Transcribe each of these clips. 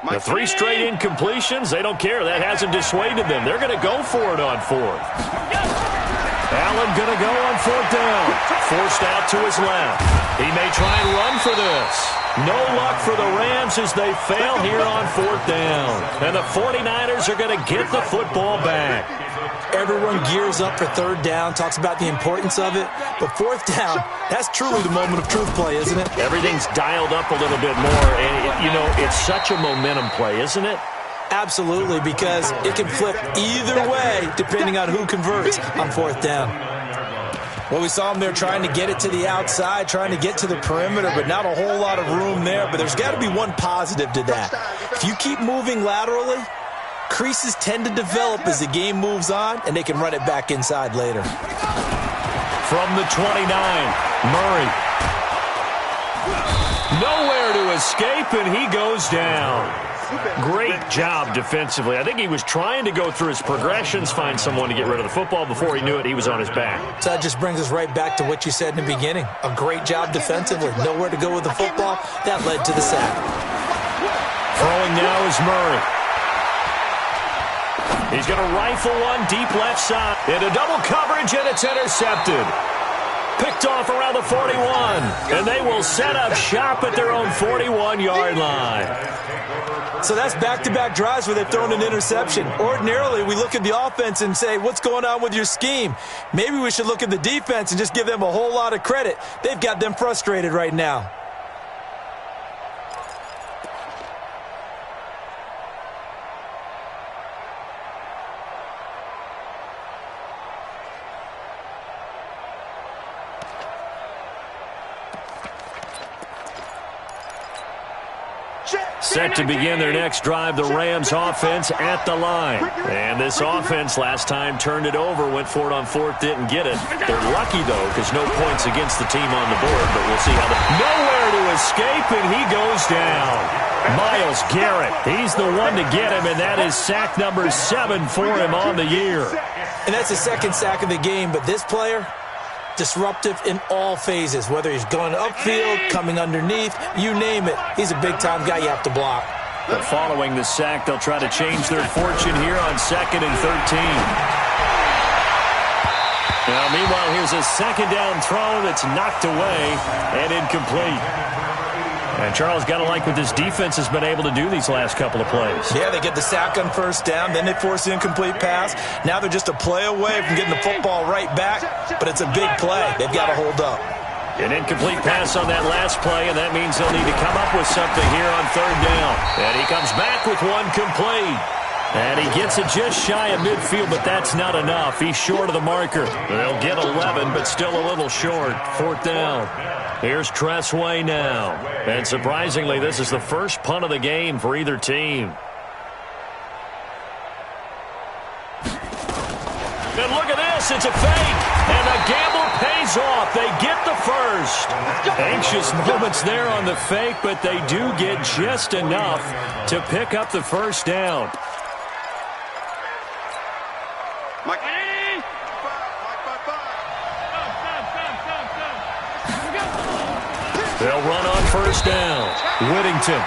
The 3 straight incompletions, they don't care. That hasn't dissuaded them. They're going to go for it on 4th. Allen going to go on 4th down. Forced out to his left. He may try and run for this. No luck for the Rams as they fail here on 4th down. And the 49ers are going to get the football back. Everyone gears up for 3rd down, talks about the importance of it. But 4th down, that's truly the moment of truth play, isn't it? Everything's dialed up a little bit more. And, it's such a momentum play, isn't it? Absolutely, because it can flip either way depending on who converts on 4th down. Well, we saw him there trying to get it to the outside, trying to get to the perimeter, but not a whole lot of room there. But there's got to be one positive to that. If you keep moving laterally, creases tend to develop as the game moves on, and they can run it back inside later. From the 29, Murray. Nowhere to escape, and he goes down. Great job defensively. I think he was trying to go through his progressions, find someone to get rid of the football. Before he knew it, he was on his back. So that just brings us right back to what you said in the beginning. A great job defensively. Nowhere to go with the football. That led to the sack. Throwing now is Murray. He's going to rifle one deep left side. Into double coverage, and it's intercepted. Picked off around the 41. And they will set up shop at their own 41-yard line. So that's back-to-back drives where they've thrown an interception. Ordinarily, we look at the offense and say, what's going on with your scheme? Maybe we should look at the defense and just give them a whole lot of credit. They've got them frustrated right now. Set to begin their next drive, the Rams offense at the line. And this offense last time turned it over, went for it on 4th, didn't get it. They're lucky, though, because no points against the team on the board, but we'll see how nowhere to escape, and he goes down. Myles Garrett, he's the one to get him, and that is sack number 7 for him on the year. And that's the 2nd sack of the game, but this player, disruptive in all phases, whether he's going upfield, coming underneath, you name it. He's a big-time guy you have to block. But following the sack, they'll try to change their fortune here on 2nd and 13. Now, meanwhile, here's a 2nd down throw that's knocked away and incomplete. And Charles, got to like what this defense has been able to do these last couple of plays. Yeah, they get the sack on 1st down, then they force the incomplete pass. Now they're just a play away from getting the football right back, but it's a big play. They've got to hold up. An incomplete pass on that last play, and that means they'll need to come up with something here on 3rd down. And he comes back with one complete. And he gets it just shy of midfield, but that's not enough. He's short of the marker. They'll get 11, but still a little short. 4th down. Here's Tressway now. And surprisingly, this is the first punt of the game for either team. And look at this. It's a fake. And the gamble pays off. They get the first. Anxious moments there on the fake, but they do get just enough to pick up the 1st down. They'll run on 1st down. Whittington.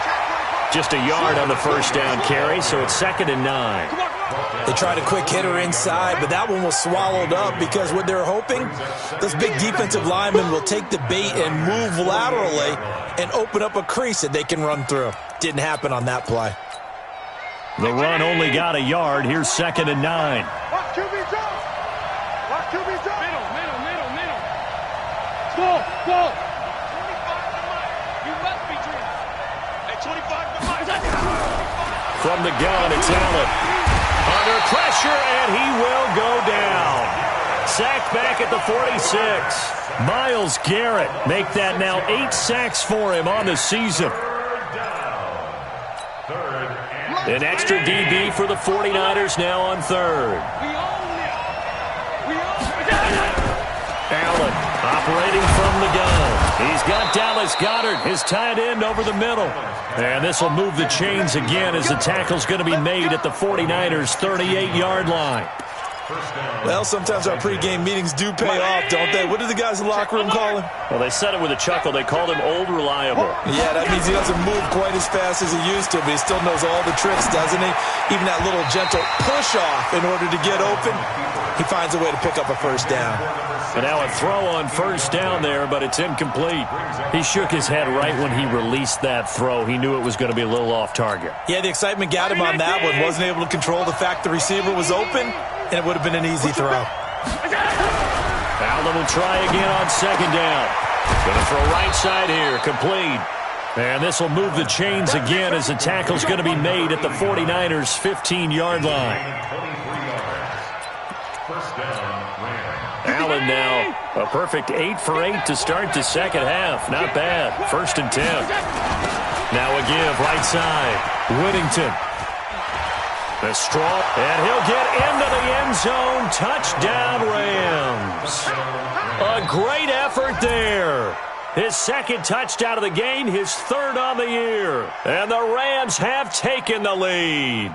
Just a yard on the 1st down carry, so it's 2nd and 9. They tried a quick hitter inside, but that one was swallowed up because what they're hoping, those big defensive linemen will take the bait and move laterally and open up a crease that they can run through. Didn't happen on that play. The run only got a yard. Here's 2nd and 9. Watch QB jump. Watch QB jump. Middle. Go. From the gun, it's Allen. Under pressure, and he will go down. Sacked back at the 46. Myles Garrett make that now 8 sacks for him on the season. An extra DB for the 49ers now on 3rd. Allen operating from the gun. He's got Dallas Goedert, his tight end, over the middle. And this will move the chains again as the tackle's going to be made at the 49ers' 38-yard line. Well, sometimes our pregame meetings do pay off, don't they? What do the guys in the locker room call him? Well, they said it with a chuckle. They called him Old Reliable. Yeah, that means he doesn't move quite as fast as he used to, but he still knows all the tricks, doesn't he? Even that little gentle push-off in order to get open, he finds a way to pick up a first down. And now a throw on first down there, but it's incomplete. He shook his head right when he released that throw. He knew it was going to be a little off target. Yeah, the excitement got him on that one. Wasn't able to control the fact the receiver was open, and it would have been an easy throw. Allen will try again on second down. Going to throw right side here, complete. And this will move the chains again as the tackle's going to be made at the 49ers' 15-yard line. Allen now a perfect 8 for 8 to start the second half. Not bad. 1st and 10. Now a give right side. Whittington. The straw, and he'll get into the end zone. Touchdown, Rams. A great effort there. His 2nd touchdown of the game, his 3rd on the year. And the Rams have taken the lead.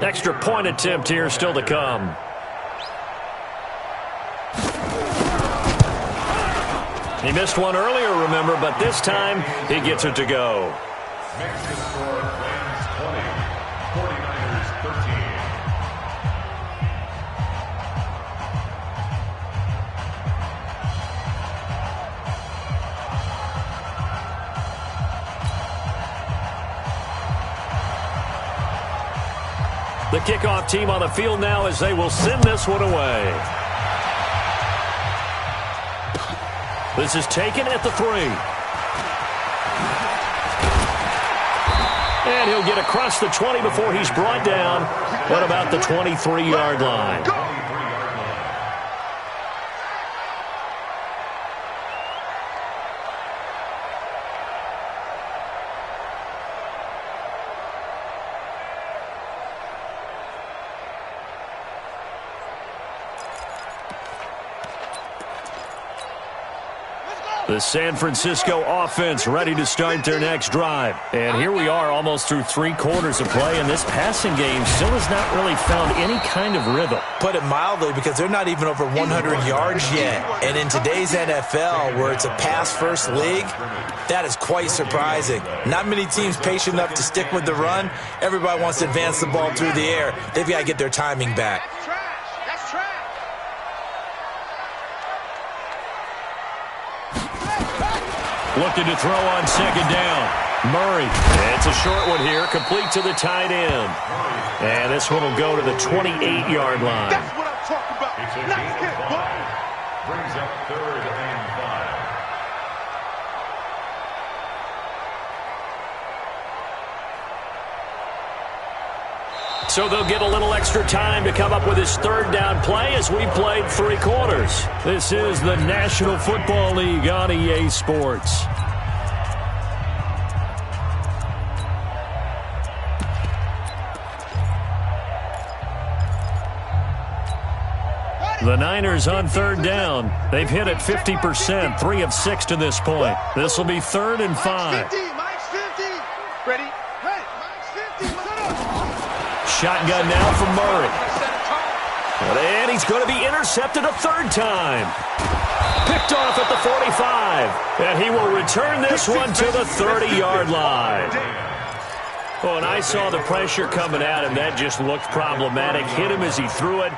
Extra point attempt here still to come. He missed one earlier, remember, but this time he gets it to go. The kickoff team on the field now as they will send this one away. This is taken at the 3. And he'll get across the 20 before he's brought down at about the 23-yard line. The San Francisco offense ready to start their next drive. And here we are almost through 3 quarters of play, and this passing game still has not really found any kind of rhythm. Put it mildly, because they're not even over 100 yards yet. And in today's NFL, where it's a pass-first league, that is quite surprising. Not many teams patient enough to stick with the run. Everybody wants to advance the ball through the air. They've got to get their timing back. Looking to throw on second down. Murray. It's a short one here, complete to the tight end. And this one will go to the 28-yard line. That's what I'm talking about. Nice hit, boy. Brings up 3rd and 5. So they'll get a little extra time to come up with his 3rd down play as we played 3 quarters. This is the National Football League on EA Sports. The Niners on 3rd down. They've hit it 50%, 3 of 6 to this point. This will be 3rd and 5. Mike's 50. Ready? Hey, Mike's 50. Set up. Shotgun now from Murray. And he's going to be intercepted a 3rd time. Picked off at the 45. And he will return this one to the 30-yard line. Oh, and I saw the pressure coming at him. That just looked problematic. Hit him as he threw it.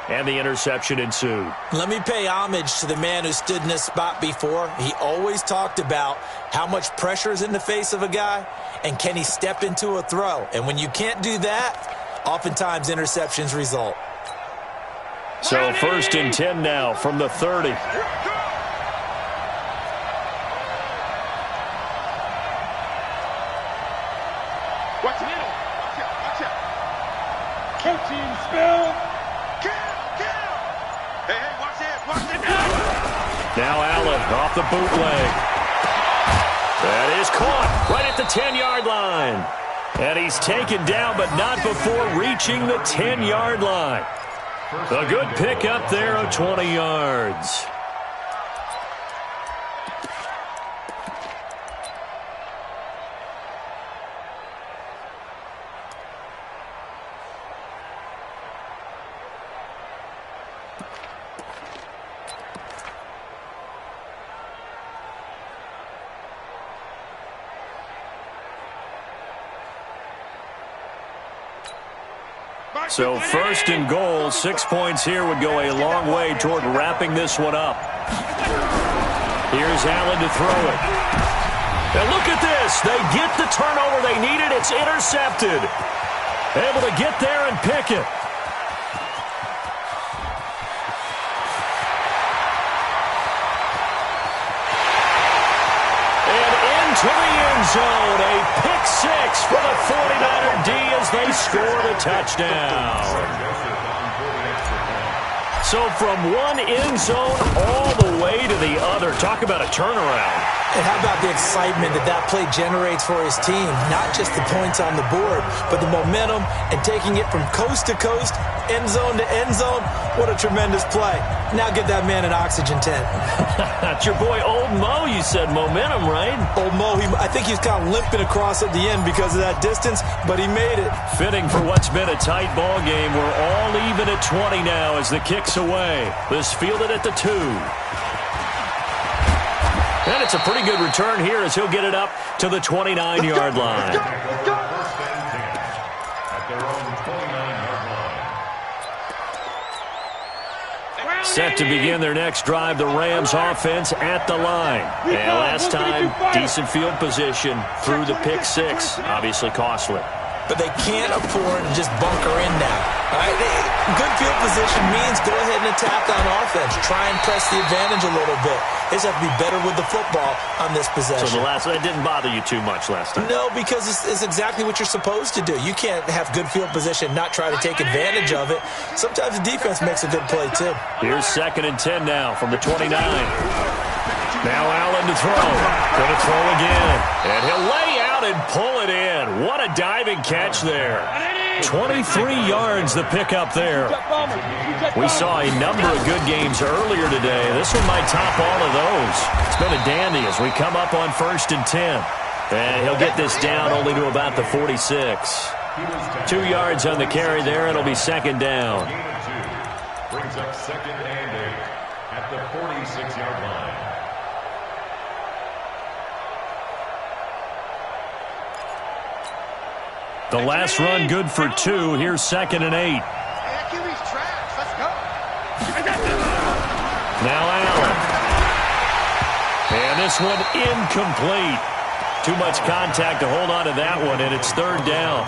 And the interception ensued. Let me pay homage to the man who stood in this spot before. He always talked about how much pressure is in the face of a guy, and can he step into a throw. And when you can't do that, oftentimes interceptions result. So 1st and 10 now from the 30. Watch it. Watch out. Coaching spell. Hey, watch it. Now Allen off the bootleg. That is caught right at the 10-yard line. And he's taken down, but not before reaching the 10-yard line. A good pickup there of 20 yards. So first and goal, 6 points here would go a long way toward wrapping this one up. Here's Allen to throw it. And look at this. They get the turnover they needed. It's intercepted. Able to get there and pick it. To the end zone, a pick six for the 49er D as they scored a touchdown. So from one end zone all the way to the other. Talk about a turnaround. And how about the excitement that play generates for his team? Not just the points on the board, but the momentum and taking it from coast to coast, end zone to end zone. What a tremendous play. Now get that man an oxygen tent. That's your boy Old Mo. You said momentum, right? Old Mo, I think he was kind of limping across at the end because of that distance, but he made it. Fitting for what's been a tight ball game. We're all even at 20 now as the kick's away. This fielded at the 2. And it's a pretty good return here as he'll get it up to the 29-yard line. Set to begin their next drive, the Rams offense at the line. And last time, decent field position through the pick six. Obviously costly. But they can't afford to just bunker in now. All right? Good field position means go ahead and attack on offense. Try and press the advantage a little bit. They just have to be better with the football on this possession. So that didn't bother you too much last time? No, because it's exactly what you're supposed to do. You can't have good field position, not try to take advantage of it. Sometimes the defense makes a good play, too. Here's 2nd and 10 now from the 29. Now Allen to throw. Going to throw again. And he'll lay out and pull it in. What a diving catch there. 23 yards the pickup there. We saw a number of good games earlier today. This one might top all of those. It's been a dandy as we come up on 1st and 10. And he'll get this down only to about the 46. 2 yards on the carry there. It'll be 2nd down. Brings up 2nd and 8 at the 46-yard line. The last run good for 2. Here's 2nd and 8. Now Allen. And this one incomplete. Too much contact to hold on to that one, and it's 3rd down.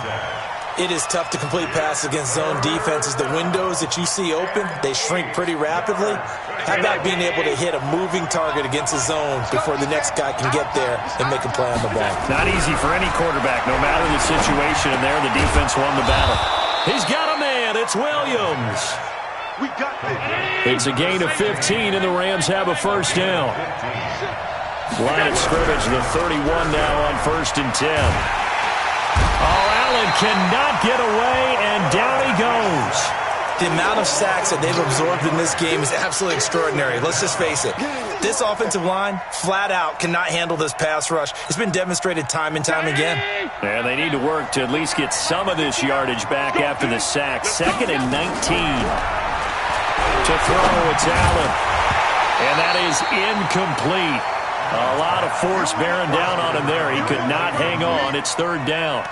It is tough to complete passes against zone defenses. The windows that you see open, they shrink pretty rapidly. How about being able to hit a moving target against a zone before the next guy can get there and make a play on the ball? Not easy for any quarterback, no matter the situation. And there, the defense won the battle. He's got a man. It's Williams. We got this. It's a gain of 15, and the Rams have a 1st down. Line of scrimmage, the 31 now on 1st and 10. Oh, Allen cannot get away, and down he goes. The amount of sacks that they've absorbed in this game is absolutely extraordinary. Let's just face it. This offensive line, flat out, cannot handle this pass rush. It's been demonstrated time and time again. And they need to work to at least get some of this yardage back after the sack. 2nd and 19. To throw, it's Allen. And that is incomplete. A lot of force bearing down on him there. He could not hang on. It's 3rd down.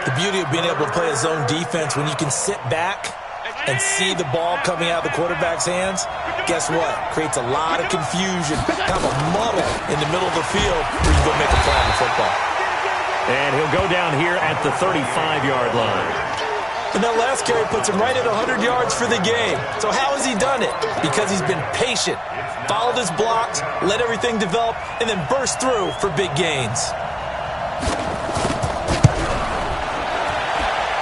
The beauty of being able to play a zone defense when you can sit back and see the ball coming out of the quarterback's hands, guess what? Creates a lot of confusion, kind of a muddle in the middle of the field where you go make a play on the football. And he'll go down here at the 35-yard line. And that last carry puts him right at 100 yards for the game. So how has he done it? Because he's been patient, followed his blocks, let everything develop, and then burst through for big gains.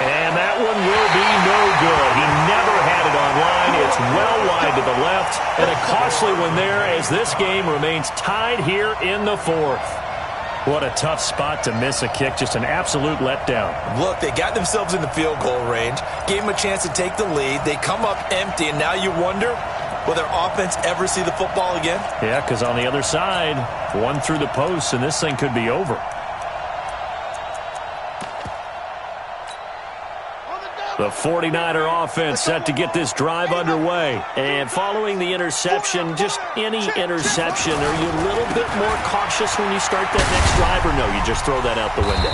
And that one will be no good. He never had it online. It's well wide to the left, and a costly one there as this game remains tied here in the 4th. What a tough spot to miss a kick. Just an absolute letdown. Look, they got themselves in the field goal range, gave them a chance to take the lead. They come up empty, and now you wonder, will their offense ever see the football again? Yeah, because on the other side, one through the post, and this thing could be over. The 49er offense set to get this drive underway. And following the interception, just any interception, are you a little bit more cautious when you start that next drive, or no, you just throw that out the window?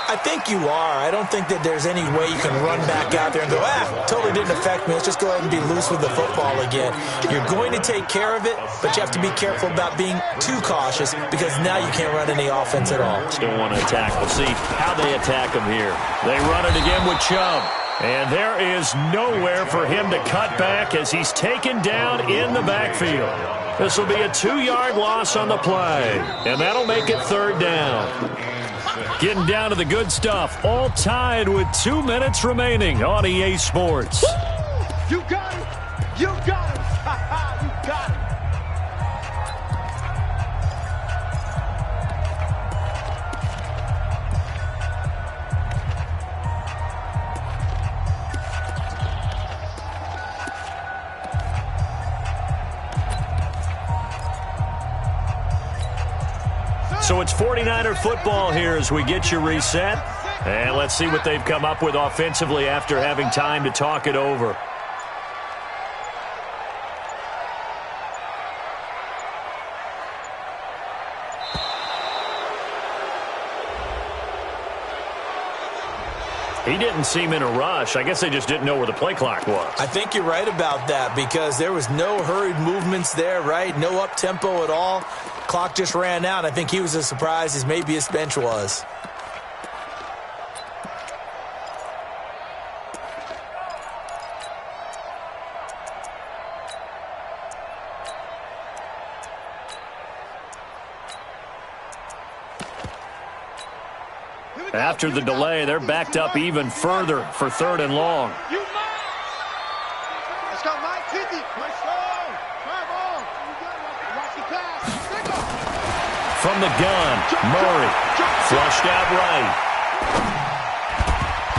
I think you are. I don't think that there's any way you can run back out there and go, totally didn't affect me. Let's just go ahead and be loose with the football again. You're going to take care of it, but you have to be careful about being too cautious because now you can't run any offense at all. Still want to attack. We'll see how they attack him here. They run it again with Chubb. And there is nowhere for him to cut back as he's taken down in the backfield. This will be a 2-yard loss on the play, and that'll make it 3rd down. Getting down to the good stuff, all tied with 2 minutes remaining on EA Sports. You got it. You got it. You got it. So it's 49er football here as we get you reset. And let's see what they've come up with offensively after having time to talk it over. He didn't seem in a rush. I guess they just didn't know where the play clock was. I think you're right about that because there was no hurried movements there, right? No up-tempo at all. Clock just ran out. I think he was as surprised as maybe his bench was. After the delay, they're backed up even further for 3rd and long. Let's go, Mike. Tizzy. Let's go. Drive on. Watch the pass. From the gun, Murray. Flushed out right.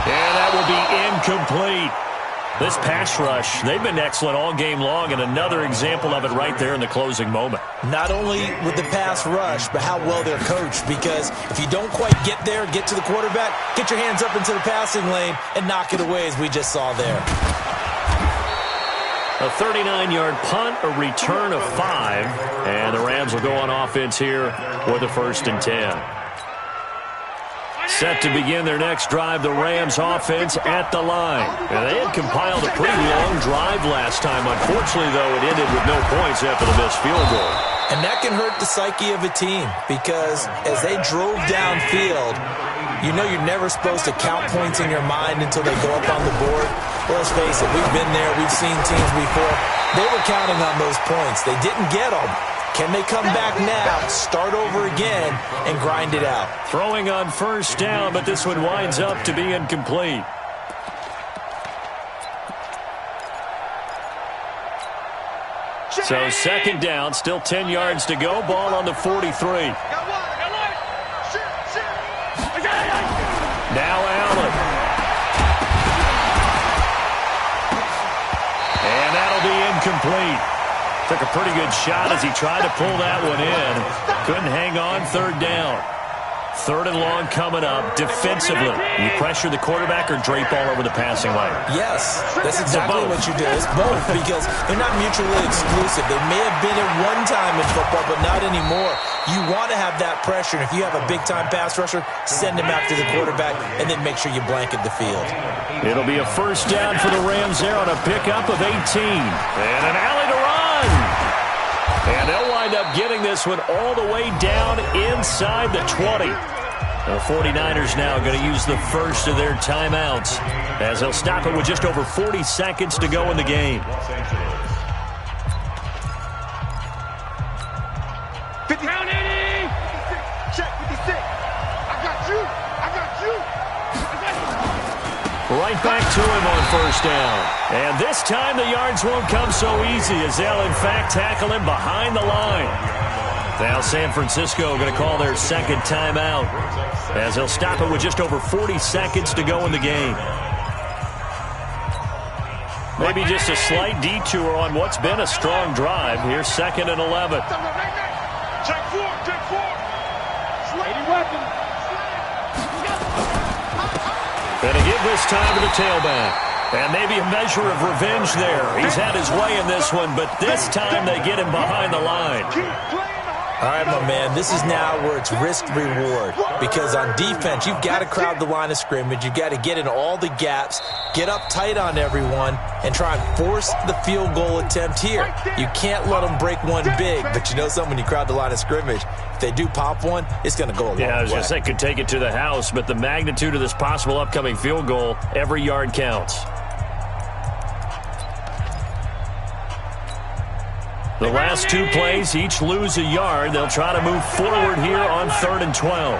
And that will be incomplete. This pass rush, they've been excellent all game long, and another example of it right there in the closing moment. Not only with the pass rush, but how well they're coached, because if you don't quite get there, get to the quarterback, get your hands up into the passing lane and knock it away as we just saw there. A 39-yard punt, a return of 5, and the Rams will go on offense here with a 1st and 10. Set to begin their next drive, the Rams offense at the line. And they had compiled a pretty long drive last time. Unfortunately, though, it ended with no points after the missed field goal. And that can hurt the psyche of a team because as they drove downfield, you know you're never supposed to count points in your mind until they go up on the board. Well, let's face it, we've been there. We've seen teams before. They were counting on those points. They didn't get them. Can they come back now, start over again, and grind it out? Throwing on 1st down, but this one winds up to be incomplete. So 2nd down, still 10 yards to go. Ball on the 43. Now Allen. And that'll be incomplete. Took a pretty good shot as he tried to pull that one in. Couldn't hang on. 3rd down. 3rd and long coming up. Defensively, you pressure the quarterback or drape all over the passing lane? Yes, that's exactly what you do. It's both because they're not mutually exclusive. They may have been at one time in football, but not anymore. You want to have that pressure, and if you have a big-time pass rusher, send him after the quarterback, and then make sure you blanket the field. It'll be a 1st down for the Rams there on a pickup of 18. And an alley to run. And they'll wind up getting this one all the way down inside the 20. The 49ers now going to use the first of their timeouts as they'll stop it with just over 40 seconds to go in the game. 50. Round 80. 56. Check 56. I got you. I got you. Right back to him on 1st down. And this time the yards won't come so easy as they'll in fact tackle him behind the line. Now San Francisco going to call their second timeout as they'll stop it with just over 40 seconds to go in the game. Maybe just a slight detour on what's been a strong drive. Here's 2nd and 11. Check four. Going to give this time to the tailback. And maybe a measure of revenge there. He's had his way in this one, but this time they get him behind the line. All right, my man, this is now where it's risk-reward. Because on defense, you've got to crowd the line of scrimmage. You've got to get in all the gaps, get up tight on everyone, and try and force the field goal attempt here. You can't let them break one big, but you know something, when you crowd the line of scrimmage, if they do pop one, it's going to go a long way. Yeah, I was going to say, could take it to the house, but the magnitude of this possible upcoming field goal, every yard counts. The last two plays each lose a yard. They'll try to move forward here on 3rd and 12.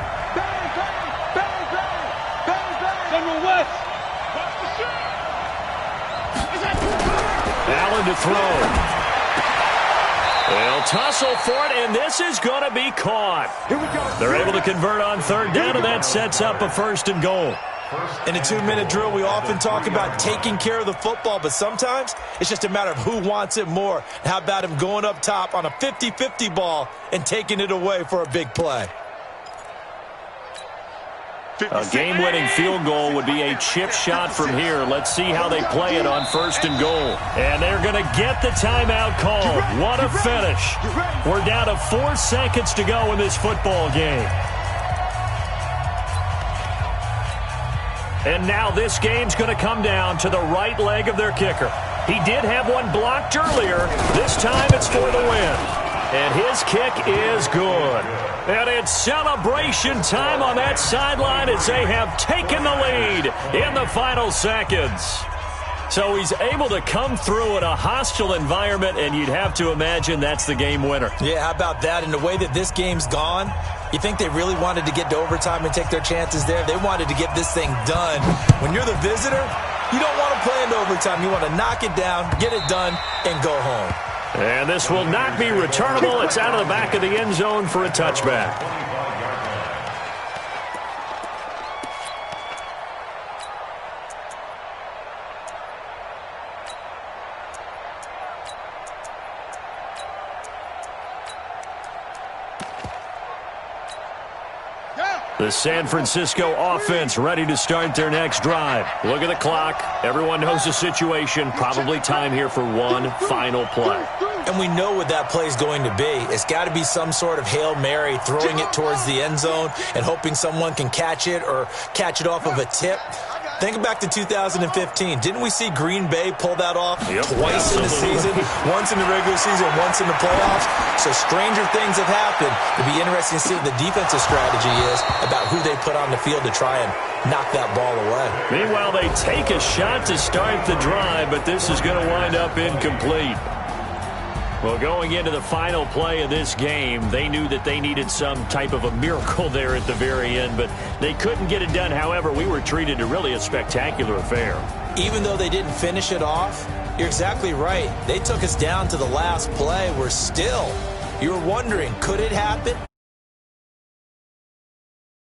Allen to throw. They'll tussle for it, and this is going to be caught. They're able to convert on 3rd down, and that sets up a 1st and goal. In a 2-minute drill, we often talk about taking care of the football, but sometimes it's just a matter of who wants it more. How about him going up top on a 50-50 ball and taking it away for a big play? A game-winning field goal would be a chip shot from here. Let's see how they play it on 1st and goal. And they're going to get the timeout called. What a finish. We're down to 4 seconds to go in this football game. And now this game's going to come down to the right leg of their kicker. He did have one blocked earlier. This time it's for the win. And his kick is good. And it's celebration time on that sideline as they have taken the lead in the final seconds. So he's able to come through in a hostile environment, and you'd have to imagine that's the game winner. Yeah, how about that? In the way that this game's gone, you think they really wanted to get to overtime and take their chances there? They wanted to get this thing done. When you're the visitor, you don't want to play into overtime. You want to knock it down, get it done, and go home. And this will not be returnable. It's out of the back of the end zone for a touchback. The San Francisco offense ready to start their next drive. Look at the clock. Everyone knows the situation. Probably time here for one final play. And we know what that play is going to be. It's got to be some sort of Hail Mary, throwing it towards the end zone and hoping someone can catch it or catch it off of a tip. Think back to 2015. Didn't we see Green Bay pull that off twice in the season? Once in the regular season, once in the playoffs. So stranger things have happened. It'll be interesting to see what the defensive strategy is about who they put on the field to try and knock that ball away. Meanwhile, they take a shot to start the drive, but this is going to wind up incomplete. Well, going into the final play of this game, they knew that they needed some type of a miracle there at the very end, but they couldn't get it done. However, we were treated to really a spectacular affair. Even though they didn't finish it off, you're exactly right. They took us down to the last play. We're still, you're wondering, could it happen?